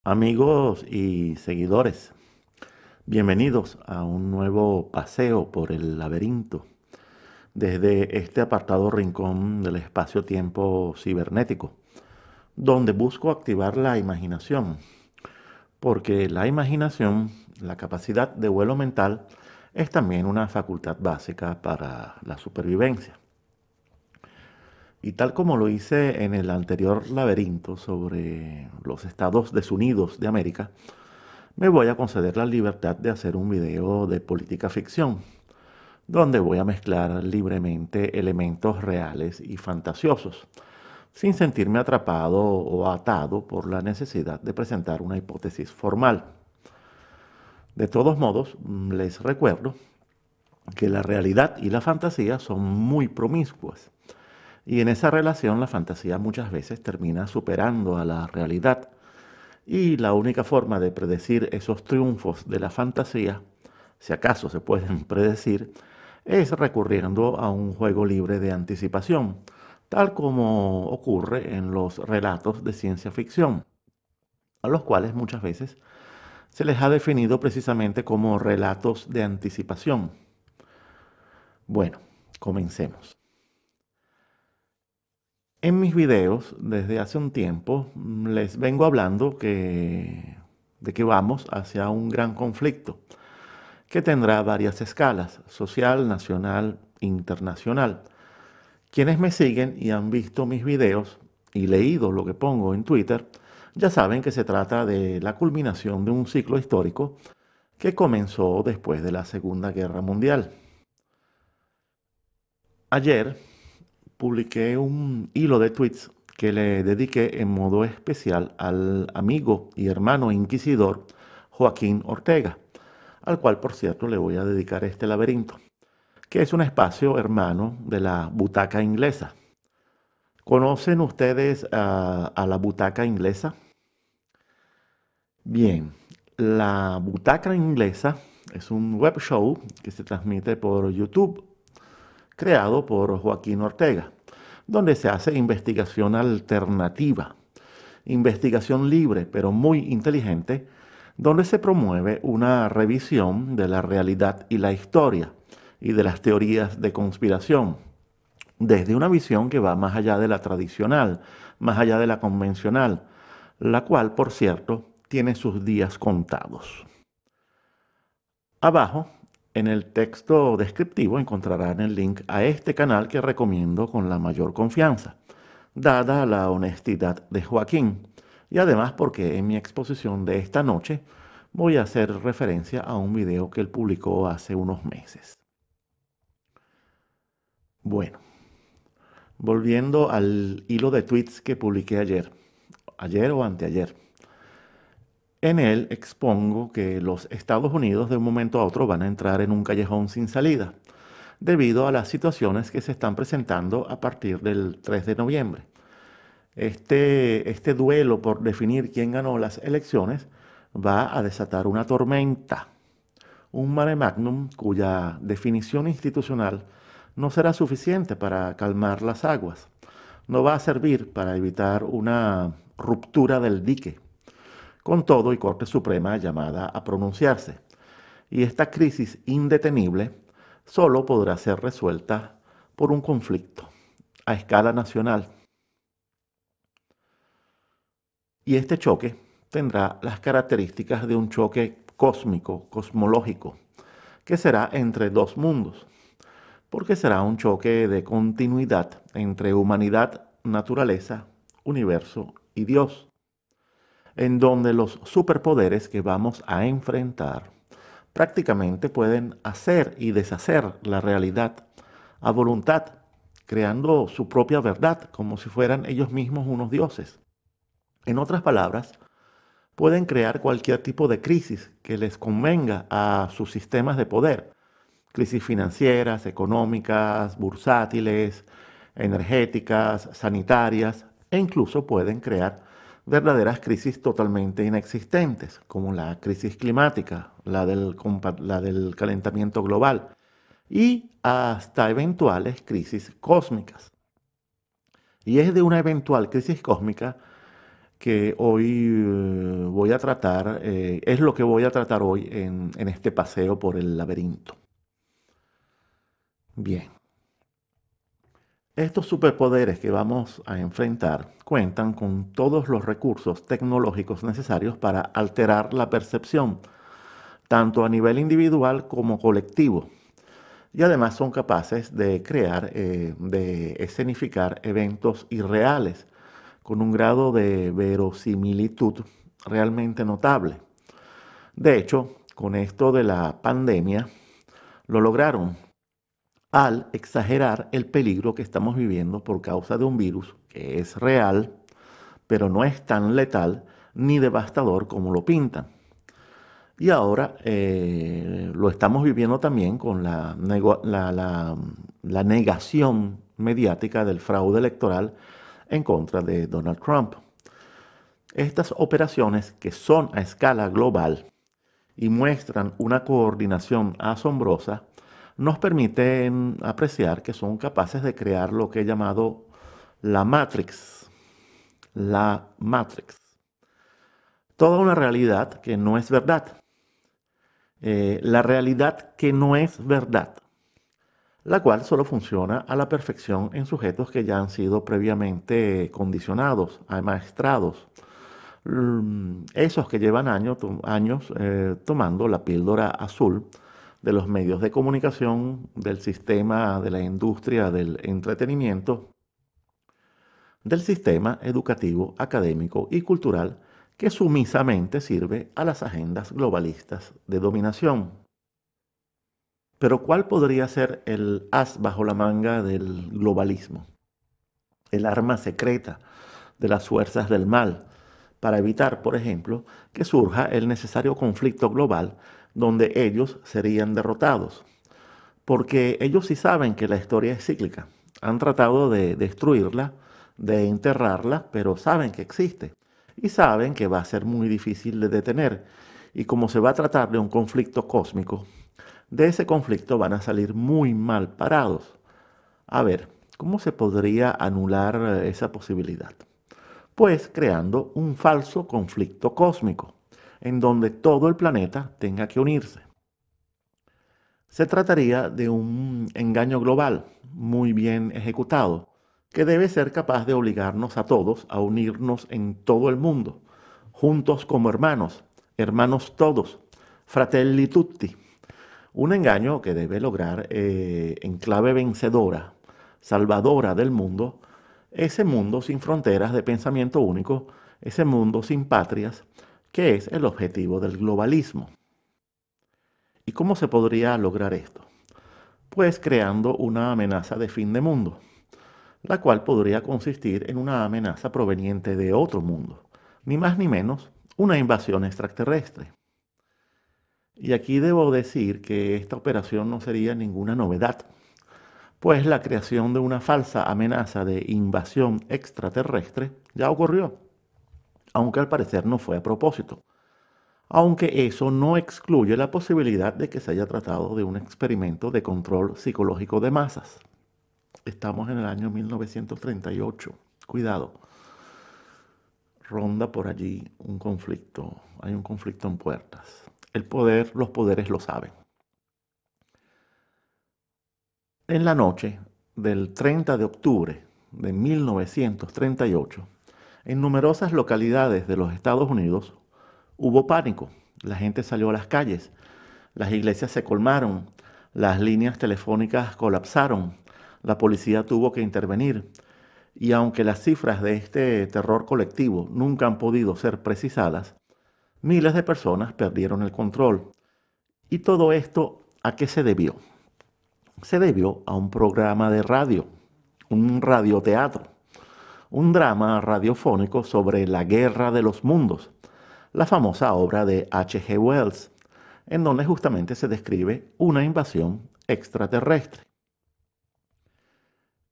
Amigos y seguidores, bienvenidos a un nuevo paseo por el laberinto desde este apartado rincón del espacio-tiempo cibernético, donde busco activar la imaginación, porque la imaginación, la capacidad de vuelo mental, es también una facultad básica para la supervivencia. Y tal como lo hice en el anterior laberinto sobre los Estados desunidos de América, me voy a conceder la libertad de hacer un video de política ficción, donde voy a mezclar libremente elementos reales y fantasiosos, sin sentirme atrapado o atado por la necesidad de presentar una hipótesis formal. De todos modos, les recuerdo que la realidad y la fantasía son muy promiscuas, y en esa relación la fantasía muchas veces termina superando a la realidad. Y la única forma de predecir esos triunfos de la fantasía, si acaso se pueden predecir, es recurriendo a un juego libre de anticipación, tal como ocurre en los relatos de ciencia ficción, a los cuales muchas veces se les ha definido precisamente como relatos de anticipación. Bueno, comencemos. En mis videos, desde hace un tiempo, les vengo hablando de que vamos hacia un gran conflicto que tendrá varias escalas: social, nacional, internacional. Quienes me siguen y han visto mis videos y leído lo que pongo en Twitter, ya saben que se trata de la culminación de un ciclo histórico que comenzó después de la Segunda Guerra Mundial. Ayer publiqué un hilo de tweets que le dediqué en modo especial al amigo y hermano inquisidor Joaquín Ortega, al cual por cierto le voy a dedicar este laberinto, que es un espacio hermano de la butaca inglesa. ¿Conocen ustedes a la butaca inglesa? Bien, la butaca inglesa es un web show que se transmite por YouTube, creado por Joaquín Ortega, donde se hace investigación alternativa, investigación libre pero muy inteligente, donde se promueve una revisión de la realidad y la historia y de las teorías de conspiración, desde una visión que va más allá de la tradicional, más allá de la convencional, la cual, por cierto, tiene sus días contados. Abajo, en el texto descriptivo, encontrarán el link a este canal que recomiendo con la mayor confianza, dada la honestidad de Joaquín, y además porque en mi exposición de esta noche voy a hacer referencia a un video que él publicó hace unos meses. Bueno, volviendo al hilo de tweets que publiqué ayer o anteayer. En él expongo que los Estados Unidos de un momento a otro van a entrar en un callejón sin salida, debido a las situaciones que se están presentando a partir del 3 de noviembre. Este duelo por definir quién ganó las elecciones va a desatar una tormenta, un mare magnum cuya definición institucional no será suficiente para calmar las aguas. No va a servir para evitar una ruptura del dique, con todo y Corte Suprema llamada a pronunciarse. Y esta crisis indetenible solo podrá ser resuelta por un conflicto a escala nacional. Y este choque tendrá las características de un choque cósmico, cosmológico, que será entre dos mundos, porque será un choque de continuidad entre humanidad, naturaleza, universo y Dios, en donde los superpoderes que vamos a enfrentar prácticamente pueden hacer y deshacer la realidad a voluntad, creando su propia verdad, como si fueran ellos mismos unos dioses. En otras palabras, pueden crear cualquier tipo de crisis que les convenga a sus sistemas de poder. Crisis financieras, económicas, bursátiles, energéticas, sanitarias, e incluso pueden crear verdaderas crisis totalmente inexistentes, como la crisis climática, la del calentamiento global, y hasta eventuales crisis cósmicas. Y es de una eventual crisis cósmica que hoy voy a tratar, es lo que voy a tratar hoy en este paseo por el laberinto. Bien, estos superpoderes que vamos a enfrentar cuentan con todos los recursos tecnológicos necesarios para alterar la percepción, tanto a nivel individual como colectivo. Y además son capaces de crear, de escenificar eventos irreales con un grado de verosimilitud realmente notable. De hecho, con esto de la pandemia, lo lograron al exagerar el peligro que estamos viviendo por causa de un virus que es real, pero no es tan letal ni devastador como lo pintan. Y ahora lo estamos viviendo también con la negación mediática del fraude electoral en contra de Donald Trump. Estas operaciones, que son a escala global y muestran una coordinación asombrosa, nos permiten apreciar que son capaces de crear lo que he llamado la Matrix. La Matrix. Toda una realidad que no es verdad. La realidad que no es verdad, la cual solo funciona a la perfección en sujetos que ya han sido previamente condicionados, amaestrados, esos que llevan años tomando la píldora azul de los medios de comunicación, del sistema de la industria del entretenimiento, del sistema educativo, académico y cultural que sumisamente sirve a las agendas globalistas de dominación. Pero ¿cuál podría ser el as bajo la manga del globalismo? El arma secreta de las fuerzas del mal, para evitar, por ejemplo, que surja el necesario conflicto global donde ellos serían derrotados. Porque ellos sí saben que la historia es cíclica. Han tratado de destruirla, de enterrarla, pero saben que existe. Y saben que va a ser muy difícil de detener. Y como se va a tratar de un conflicto cósmico, de ese conflicto van a salir muy mal parados. A ver, ¿cómo se podría anular esa posibilidad? Pues creando un falso conflicto cósmico, en donde todo el planeta tenga que unirse. Se trataría de un engaño global, muy bien ejecutado, que debe ser capaz de obligarnos a todos a unirnos en todo el mundo, juntos como hermanos, hermanos todos, fratelli tutti. Un engaño que debe lograr en clave vencedora, salvadora del mundo, ese mundo sin fronteras de pensamiento único, ese mundo sin patrias, que es el objetivo del globalismo. ¿Y cómo se podría lograr esto? Pues creando una amenaza de fin de mundo, la cual podría consistir en una amenaza proveniente de otro mundo, ni más ni menos una invasión extraterrestre. Y aquí debo decir que esta operación no sería ninguna novedad, pues la creación de una falsa amenaza de invasión extraterrestre ya ocurrió, aunque al parecer no fue a propósito. Aunque eso no excluye la posibilidad de que se haya tratado de un experimento de control psicológico de masas. Estamos en el año 1938. Cuidado. Ronda por allí un conflicto. Hay un conflicto en puertas. El poder, los poderes lo saben. En la noche del 30 de octubre de 1938, en numerosas localidades de los Estados Unidos, hubo pánico. La gente salió a las calles. Las iglesias se colmaron. Las líneas telefónicas colapsaron. La policía tuvo que intervenir. Y aunque las cifras de este terror colectivo nunca han podido ser precisadas, miles de personas perdieron el control. ¿Y todo esto a qué se debió? Se debió a un programa de radio, un radioteatro, un drama radiofónico sobre la Guerra de los Mundos, la famosa obra de H.G. Wells, en donde justamente se describe una invasión extraterrestre.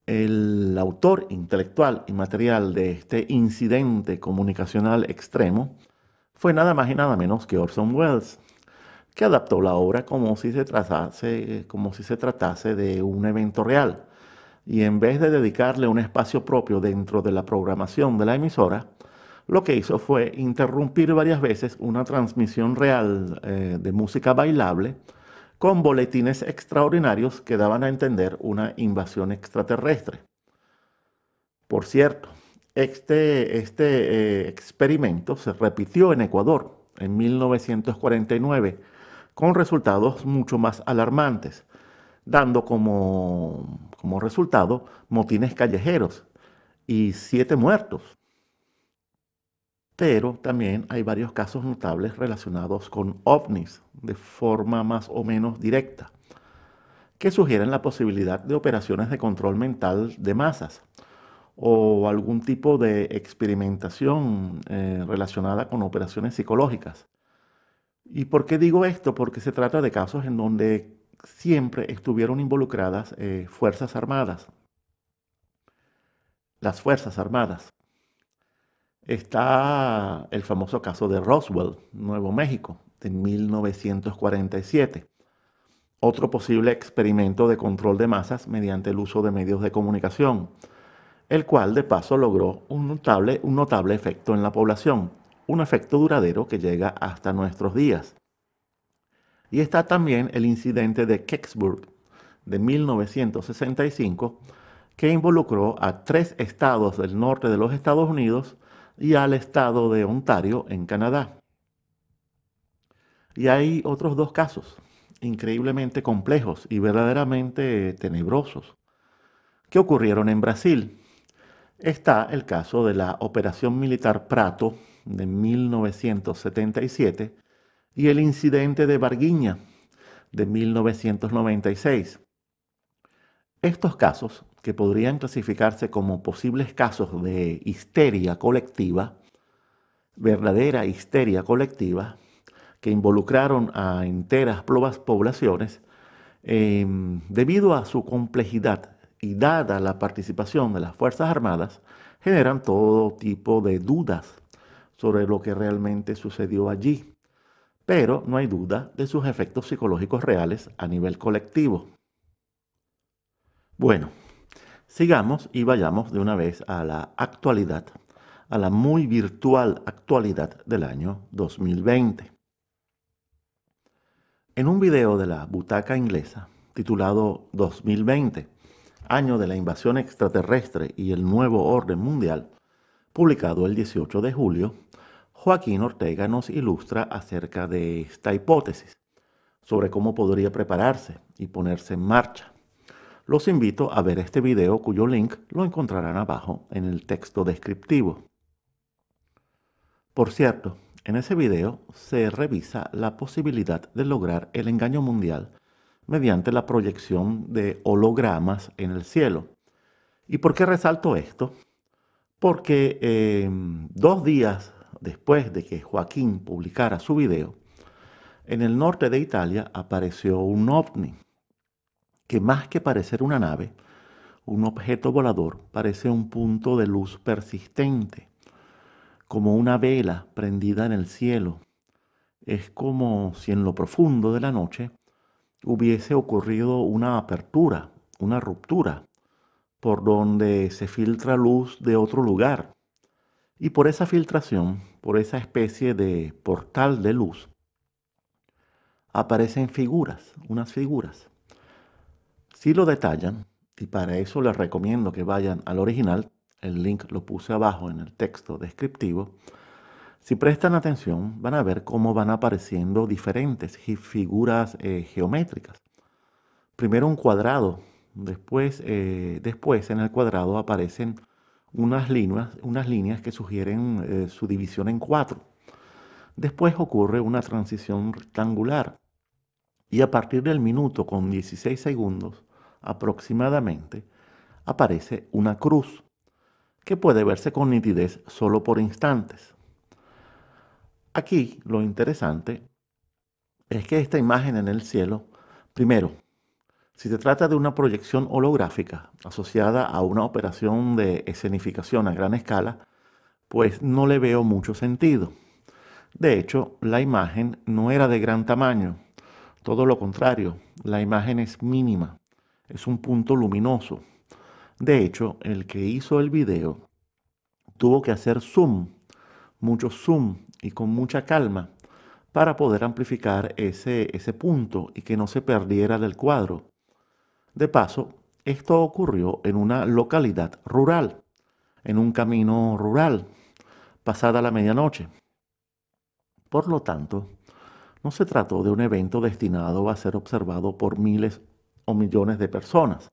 El autor intelectual y material de este incidente comunicacional extremo fue nada más y nada menos que Orson Welles, que adaptó la obra como si se tratase de un evento real, y en vez de dedicarle un espacio propio dentro de la programación de la emisora, lo que hizo fue interrumpir varias veces una transmisión real de música bailable con boletines extraordinarios que daban a entender una invasión extraterrestre. Por cierto, este experimento se repitió en Ecuador en 1949 con resultados mucho más alarmantes, dando como resultado motines callejeros y 7 muertos. Pero también hay varios casos notables relacionados con ovnis de forma más o menos directa, que sugieren la posibilidad de operaciones de control mental de masas o algún tipo de experimentación relacionada con operaciones psicológicas. ¿Y por qué digo esto? Porque se trata de casos en donde siempre estuvieron involucradas Fuerzas Armadas. Las Fuerzas Armadas. Está el famoso caso de Roswell, Nuevo México, de 1947. Otro posible experimento de control de masas mediante el uso de medios de comunicación, el cual de paso logró un notable efecto en la población, un efecto duradero que llega hasta nuestros días. Y está también el incidente de Kecksburg de 1965, que involucró a 3 estados del norte de los Estados Unidos y al estado de Ontario en Canadá. Y hay otros 2 casos, increíblemente complejos y verdaderamente tenebrosos, que ocurrieron en Brasil. Está el caso de la Operación Militar Prato de 1977 y el incidente de Varginha de 1996. Estos casos, que podrían clasificarse como posibles casos de histeria colectiva, verdadera histeria colectiva, que involucraron a enteras poblaciones, debido a su complejidad y dada la participación de las Fuerzas Armadas, generan todo tipo de dudas sobre lo que realmente sucedió allí. Pero no hay duda de sus efectos psicológicos reales a nivel colectivo. Bueno, sigamos y vayamos de una vez a la actualidad, a la muy virtual actualidad del año 2020. En un video de la Butaca Inglesa, titulado 2020, Año de la Invasión Extraterrestre y el Nuevo Orden Mundial, publicado el 18 de julio, Joaquín Ortega nos ilustra acerca de esta hipótesis, sobre cómo podría prepararse y ponerse en marcha. Los invito a ver este video cuyo link lo encontrarán abajo en el texto descriptivo. Por cierto, en ese video se revisa la posibilidad de lograr el engaño mundial mediante la proyección de hologramas en el cielo. ¿Y por qué resalto esto? Porque 2 días después de que Joaquín publicara su video, en el norte de Italia apareció un ovni, que más que parecer una nave, un objeto volador, parece un punto de luz persistente, como una vela prendida en el cielo. Es como si en lo profundo de la noche hubiese ocurrido una apertura, una ruptura, por donde se filtra luz de otro lugar. Y por esa filtración, por esa especie de portal de luz, aparecen figuras, unas figuras. Si lo detallan, y para eso les recomiendo que vayan al original, el link lo puse abajo en el texto descriptivo. Si prestan atención, van a ver cómo van apareciendo diferentes figuras geométricas. Primero un cuadrado, después en el cuadrado aparecen unas líneas que sugieren su división en 4. Después ocurre una transición rectangular y a partir del minuto con 16 segundos aproximadamente aparece una cruz que puede verse con nitidez solo por instantes. Aquí lo interesante es que esta imagen en el cielo, primero, si se trata de una proyección holográfica asociada a una operación de escenificación a gran escala, pues no le veo mucho sentido. De hecho, la imagen no era de gran tamaño, todo lo contrario, la imagen es mínima, es un punto luminoso. De hecho, el que hizo el video tuvo que hacer zoom mucho zoom y con mucha calma para poder amplificar ese punto y que no se perdiera del cuadro. De paso, esto ocurrió en una localidad rural, en un camino rural, pasada la medianoche. Por lo tanto, no se trató de un evento destinado a ser observado por miles o millones de personas.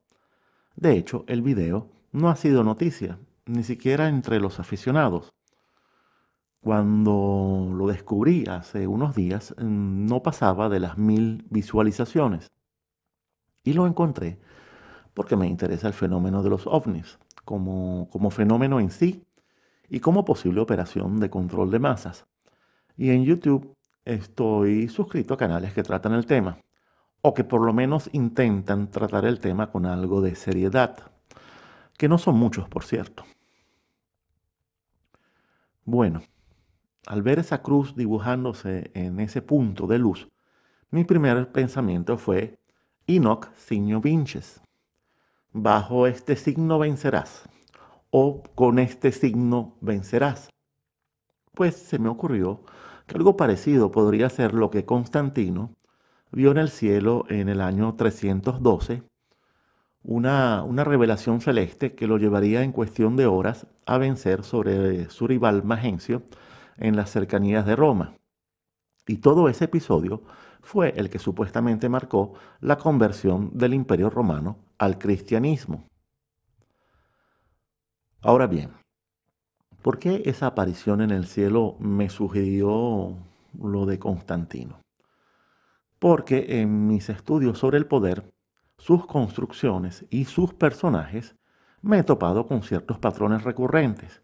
De hecho, el video no ha sido noticia, ni siquiera entre los aficionados. Cuando lo descubrí hace unos días, no pasaba de las 1000 visualizaciones. Y lo encontré porque me interesa el fenómeno de los ovnis, como fenómeno en sí y como posible operación de control de masas. Y en YouTube estoy suscrito a canales que tratan el tema, o que por lo menos intentan tratar el tema con algo de seriedad, que no son muchos, por cierto. Bueno, al ver esa cruz dibujándose en ese punto de luz, mi primer pensamiento fue Enoch signo vinces. Bajo este signo vencerás, o con este signo vencerás. Pues se me ocurrió que algo parecido podría ser lo que Constantino vio en el cielo en el año 312, una revelación celeste que lo llevaría en cuestión de horas a vencer sobre su rival Magencio en las cercanías de Roma. Y todo ese episodio fue el que supuestamente marcó la conversión del Imperio Romano al cristianismo. Ahora bien, ¿por qué esa aparición en el cielo me sugirió lo de Constantino? Porque en mis estudios sobre el poder, sus construcciones y sus personajes, me he topado con ciertos patrones recurrentes,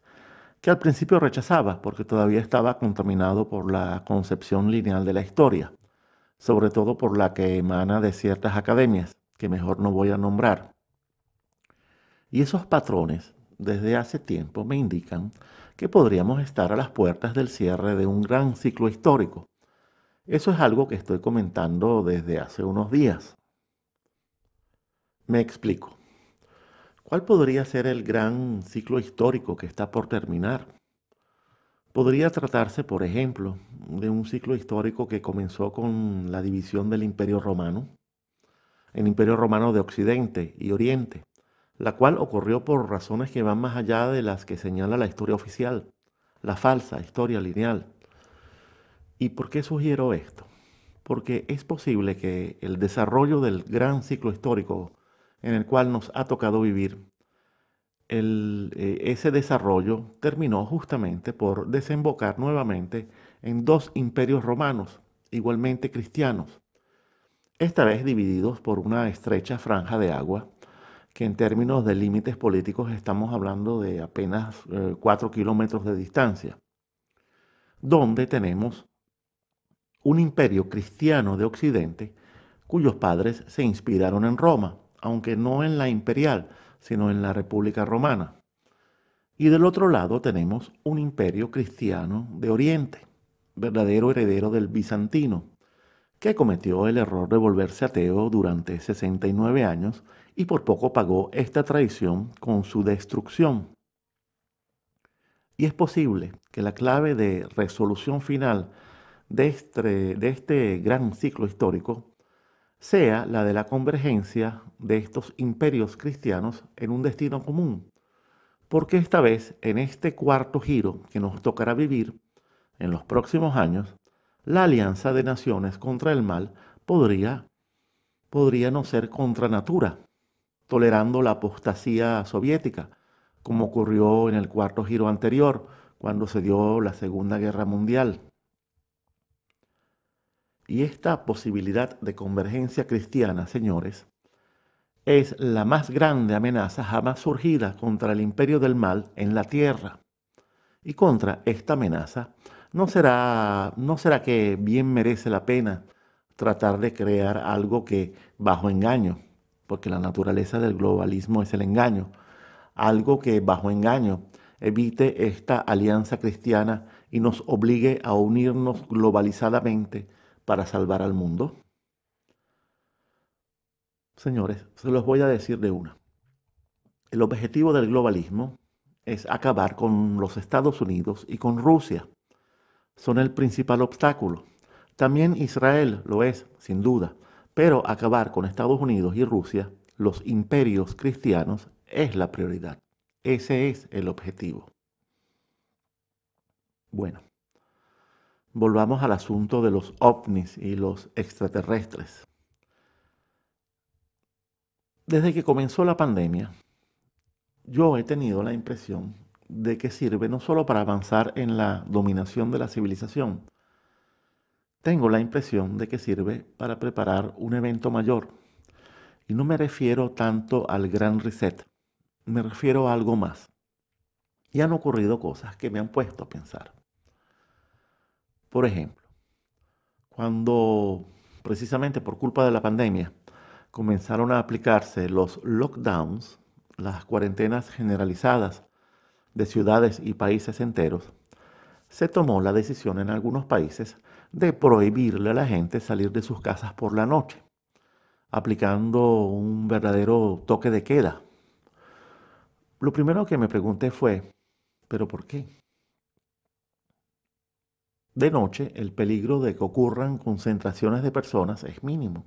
que al principio rechazaba porque todavía estaba contaminado por la concepción lineal de la historia, sobre todo por la que emana de ciertas academias, que mejor no voy a nombrar. Y esos patrones, desde hace tiempo, me indican que podríamos estar a las puertas del cierre de un gran ciclo histórico. Eso es algo que estoy comentando desde hace unos días. Me explico. ¿Cuál podría ser el gran ciclo histórico que está por terminar? Podría tratarse, por ejemplo, de un ciclo histórico que comenzó con la división del Imperio Romano, el Imperio Romano de Occidente y Oriente, la cual ocurrió por razones que van más allá de las que señala la historia oficial, la falsa historia lineal. ¿Y por qué sugiero esto? Porque es posible que el desarrollo del gran ciclo histórico en el cual nos ha tocado vivir, ese desarrollo terminó justamente por desembocar nuevamente en dos imperios romanos, igualmente cristianos, esta vez divididos por una estrecha franja de agua, que en términos de límites políticos estamos hablando de apenas 4 kilómetros de distancia, donde tenemos un imperio cristiano de Occidente cuyos padres se inspiraron en Roma, aunque no en la imperial, sino en la República Romana. Y del otro lado tenemos un imperio cristiano de Oriente, verdadero heredero del bizantino, que cometió el error de volverse ateo durante 69 años y por poco pagó esta traición con su destrucción. Y es posible que la clave de resolución final de este gran ciclo histórico sea la de la convergencia de estos imperios cristianos en un destino común, porque esta vez, en este cuarto giro que nos tocará vivir en los próximos años, la alianza de naciones contra el mal podría no ser contra natura, tolerando la apostasía soviética, como ocurrió en el cuarto giro anterior, cuando se dio la Segunda Guerra Mundial. Y esta posibilidad de convergencia cristiana, señores, es la más grande amenaza jamás surgida contra el imperio del mal en la tierra. Y contra esta amenaza, ¿no será que bien merece la pena tratar de crear algo que, bajo engaño, porque la naturaleza del globalismo es el engaño, algo que bajo engaño evite esta alianza cristiana y nos obligue a unirnos globalizadamente para salvar al mundo? Señores, se los voy a decir de una. El objetivo del globalismo es acabar con los Estados Unidos y con Rusia, son el principal obstáculo. También Israel lo es, sin duda, pero acabar con Estados Unidos y Rusia, los imperios cristianos, es la prioridad. Ese es el objetivo. Bueno, volvamos al asunto de los ovnis y los extraterrestres. Desde que comenzó la pandemia, yo he tenido la impresión de que sirve no solo para avanzar en la dominación de la civilización, tengo la impresión de que sirve para preparar un evento mayor. Y no me refiero tanto al gran reset, me refiero a algo más. Y han ocurrido cosas que me han puesto a pensar. Por ejemplo, cuando precisamente por culpa de la pandemia comenzaron a aplicarse los lockdowns, las cuarentenas generalizadas de ciudades y países enteros, se tomó la decisión en algunos países de prohibirle a la gente salir de sus casas por la noche, aplicando un verdadero toque de queda. Lo primero que me pregunté fue, ¿pero por qué? De noche, el peligro de que ocurran concentraciones de personas es mínimo.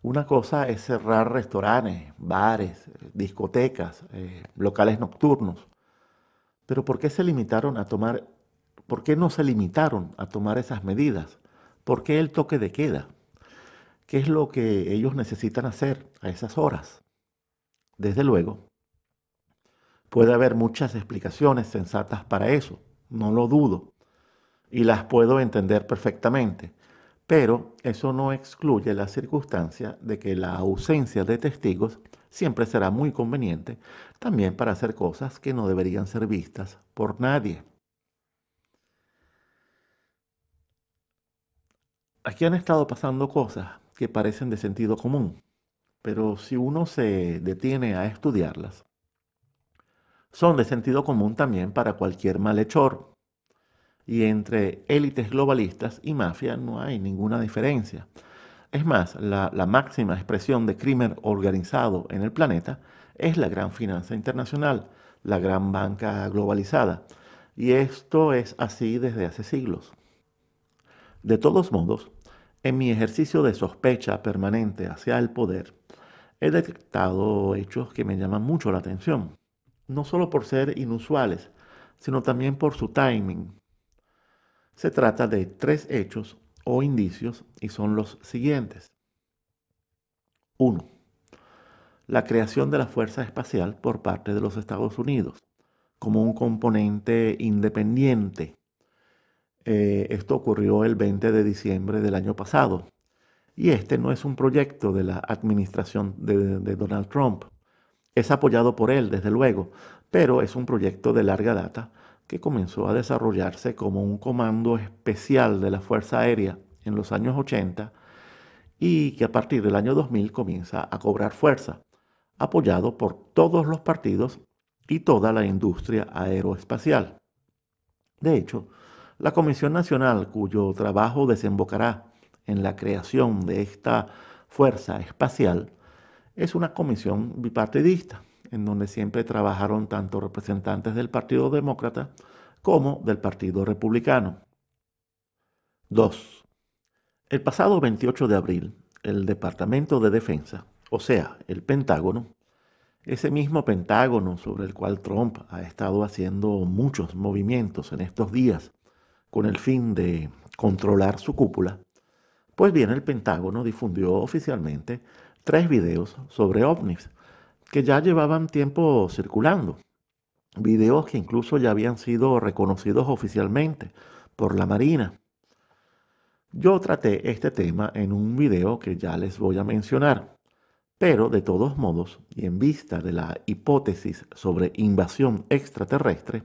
Una cosa es cerrar restaurantes, bares, discotecas, locales nocturnos. Pero ¿por qué no se limitaron a tomar esas medidas? ¿Por qué el toque de queda? ¿Qué es lo que ellos necesitan hacer a esas horas? Desde luego, puede haber muchas explicaciones sensatas para eso, no lo dudo, y las puedo entender perfectamente, pero eso no excluye la circunstancia de que la ausencia de testigos siempre será muy conveniente también para hacer cosas que no deberían ser vistas por nadie. Aquí han estado pasando cosas que parecen de sentido común, pero si uno se detiene a estudiarlas, son de sentido común también para cualquier malhechor. Y entre élites globalistas y mafia no hay ninguna diferencia. Es más, la máxima expresión de crimen organizado en el planeta es la gran finanza internacional, la gran banca globalizada. Y esto es así desde hace siglos. De todos modos, en mi ejercicio de sospecha permanente hacia el poder, he detectado hechos que me llaman mucho la atención, no solo por ser inusuales, sino también por su timing. Se trata de tres hechos o indicios y son los siguientes. 1. La creación de la Fuerza Espacial por parte de los Estados Unidos como un componente independiente. Esto ocurrió el 20 de diciembre del año pasado. Y este no es un proyecto de la administración de Donald Trump. Es apoyado por él, desde luego, pero es un proyecto de larga data que comenzó a desarrollarse como un comando especial de la Fuerza Aérea en los años 80 y que a partir del año 2000 comienza a cobrar fuerza, apoyado por todos los partidos y toda la industria aeroespacial. De hecho, la Comisión Nacional, cuyo trabajo desembocará en la creación de esta fuerza espacial, es una comisión bipartidista, en donde siempre trabajaron tanto representantes del Partido Demócrata como del Partido Republicano. 2. El pasado 28 de abril, el Departamento de Defensa, o sea, el Pentágono, ese mismo Pentágono sobre el cual Trump ha estado haciendo muchos movimientos en estos días con el fin de controlar su cúpula, pues bien, el Pentágono difundió oficialmente 3 videos sobre ovnis que ya llevaban tiempo circulando. Videos que incluso ya habían sido reconocidos oficialmente por la Marina. Yo traté este tema en un video que ya les voy a mencionar, pero de todos modos, y en vista de la hipótesis sobre invasión extraterrestre,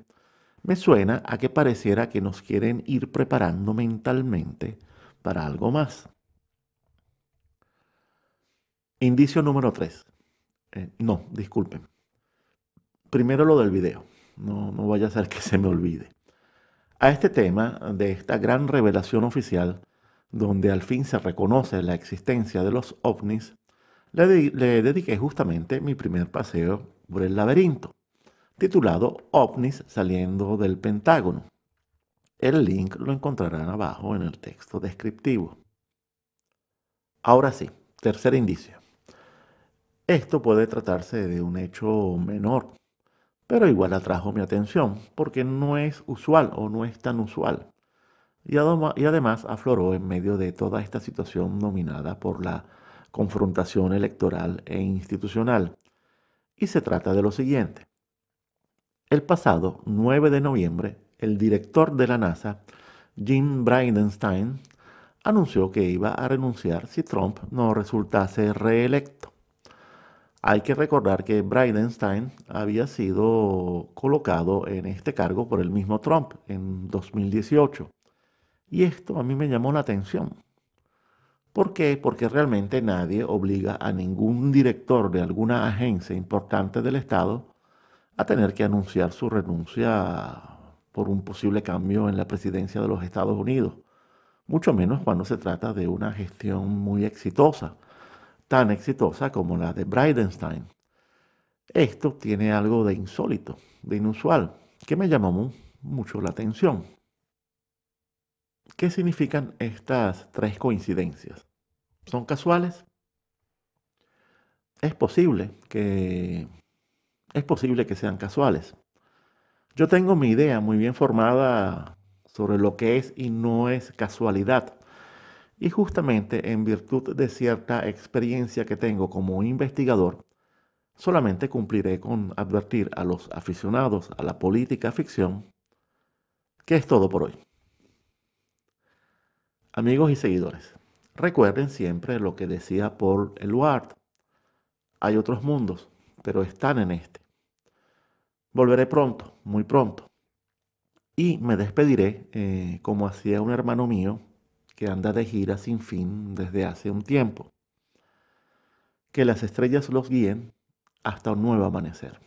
me suena a que pareciera que nos quieren ir preparando mentalmente para algo más. Indicio número 3. No, disculpen. Primero lo del video. No vaya a ser que se me olvide. A este tema de esta gran revelación oficial, donde al fin se reconoce la existencia de los ovnis, le dediqué justamente mi primer paseo por el laberinto, titulado OVNIs saliendo del Pentágono. El link lo encontrarán abajo en el texto descriptivo. Ahora sí, tercer indicio. Esto puede tratarse de un hecho menor, pero igual atrajo mi atención porque no es usual o no es tan usual. Y además afloró en medio de toda esta situación dominada por la confrontación electoral e institucional. Y se trata de lo siguiente. El pasado 9 de noviembre, el director de la NASA, Jim Bridenstine, anunció que iba a renunciar si Trump no resultase reelecto. Hay que recordar que Bridenstine había sido colocado en este cargo por el mismo Trump en 2018. Y esto a mí me llamó la atención. ¿Por qué? Porque realmente nadie obliga a ningún director de alguna agencia importante del Estado a tener que anunciar su renuncia por un posible cambio en la presidencia de los Estados Unidos, mucho menos cuando se trata de una gestión muy exitosa, tan exitosa como la de Bridenstine. Esto tiene algo de insólito, de inusual, que me llamó mucho la atención. ¿Qué significan estas tres coincidencias? ¿Son casuales? Es posible que, es posible que sean casuales. Yo tengo mi idea muy bien formada sobre lo que es y no es casualidad. Y justamente en virtud de cierta experiencia que tengo como investigador, solamente cumpliré con advertir a los aficionados a la política ficción que es todo por hoy. Amigos y seguidores, recuerden siempre lo que decía Paul Eluard. Hay otros mundos, pero están en este. Volveré pronto, muy pronto. Y me despediré como hacía un hermano mío que anda de gira sin fin desde hace un tiempo. Que las estrellas los guíen hasta un nuevo amanecer.